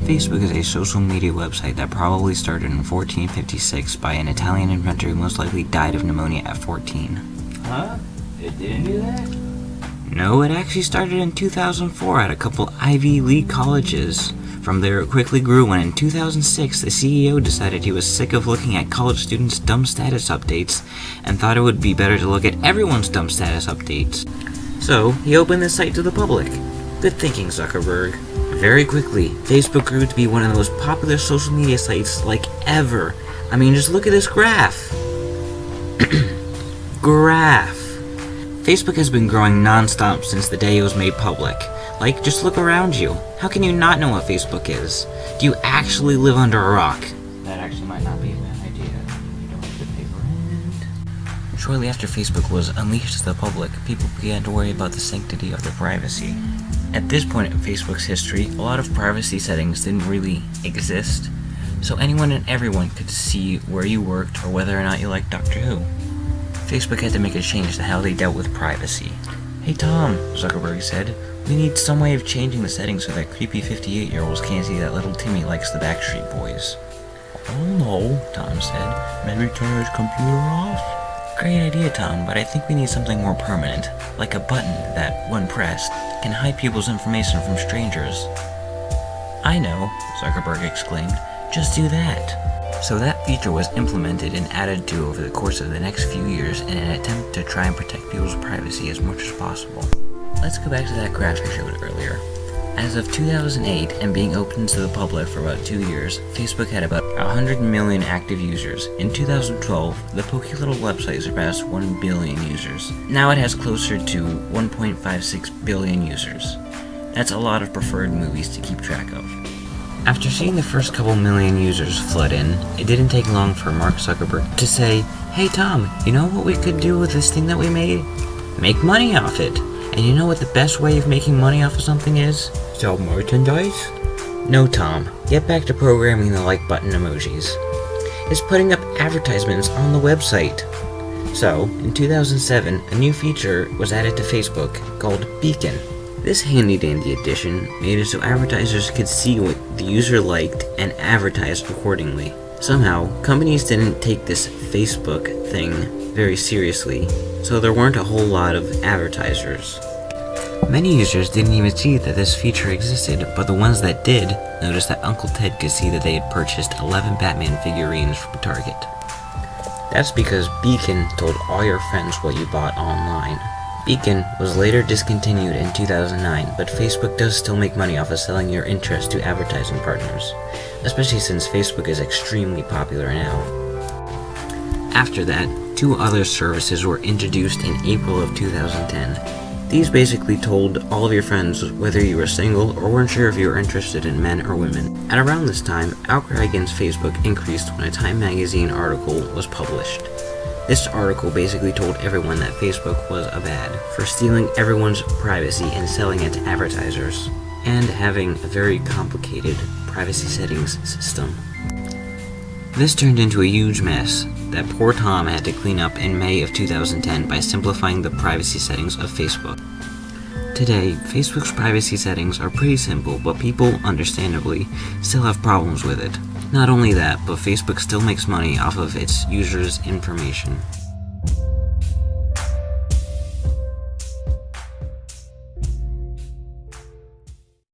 Facebook is a social media website that probably started in 1456 by an Italian inventor who most likely died of pneumonia at 14. Huh? It didn't do that? No, it actually started in 2004 at a couple Ivy League colleges. From there, it quickly grew when in 2006, the CEO decided he was sick of looking at college students' dumb status updates and thought it would be better to look at everyone's dumb status updates. So, he opened the site to the public. Good thinking, Zuckerberg. Very quickly, Facebook grew to be one of the most popular social media sites like ever. I mean, just look at this graph. Graph. Facebook has been growing non-stop since the day it was made public. Like, just look around you. How can you not know what Facebook is? Do you actually live under a rock? That actually might not be a bad idea. You don't have to pay rent. Shortly after Facebook was unleashed to the public, people began to worry about the sanctity of their privacy. At this point in Facebook's history, a lot of privacy settings didn't really exist, so anyone and everyone could see where you worked or whether or not you liked Doctor Who. Facebook had to make a change to how they dealt with privacy. "Hey Tom," Zuckerberg said, "we need some way of changing the settings so that creepy 58-year-olds can't see that little Timmy likes the Backstreet Boys." "Oh no," Tom said. "Maybe turn his computer off?" "Great idea, Tom, but I think we need something more permanent, like a button that, when pressed, can hide people's information from strangers." "I know," Zuckerberg exclaimed. "Just do that." So that feature was implemented and added to over the course of the next few years in an attempt to try and protect people's privacy as much as possible. Let's go back to that graph I showed earlier. As of 2008 and being open to the public for about 2 years, Facebook had about 100 million active users. In 2012, the pokey little website surpassed 1 billion users. Now it has closer to 1.56 billion users. That's a lot of preferred movies to keep track of. After seeing the first couple million users flood in, it didn't take long for Mark Zuckerberg to say, "Hey Tom, you know what we could do with this thing that we made? Make money off it. And you know what the best way of making money off of something is? Sell merchandise?" "No, Tom. Get back to programming the like button emojis. It's putting up advertisements on the website." So, in 2007, a new feature was added to Facebook called Beacon. This handy-dandy addition made it so advertisers could see what the user liked and advertise accordingly. Somehow, companies didn't take this Facebook thing very seriously, so there weren't a whole lot of advertisers. Many users didn't even see that this feature existed, but the ones that did noticed that Uncle Ted could see that they had purchased 11 Batman figurines from Target. That's because Beacon told all your friends what you bought online. Beacon was later discontinued in 2009, but Facebook does still make money off of selling your interest to advertising partners, especially since Facebook is extremely popular now. After that, 2 other services were introduced in April of 2010. These basically told all of your friends whether you were single or weren't sure if you were interested in men or women. At around this time, outcry against Facebook increased when a Time magazine article was published. This article basically told everyone that Facebook was a bad for stealing everyone's privacy and selling it to advertisers, and having a very complicated privacy settings system. This turned into a huge mess that poor Tom had to clean up in May of 2010 by simplifying the privacy settings of Facebook. Today, Facebook's privacy settings are pretty simple, but people, understandably, still have problems with it. Not only that, but Facebook still makes money off of its users' information.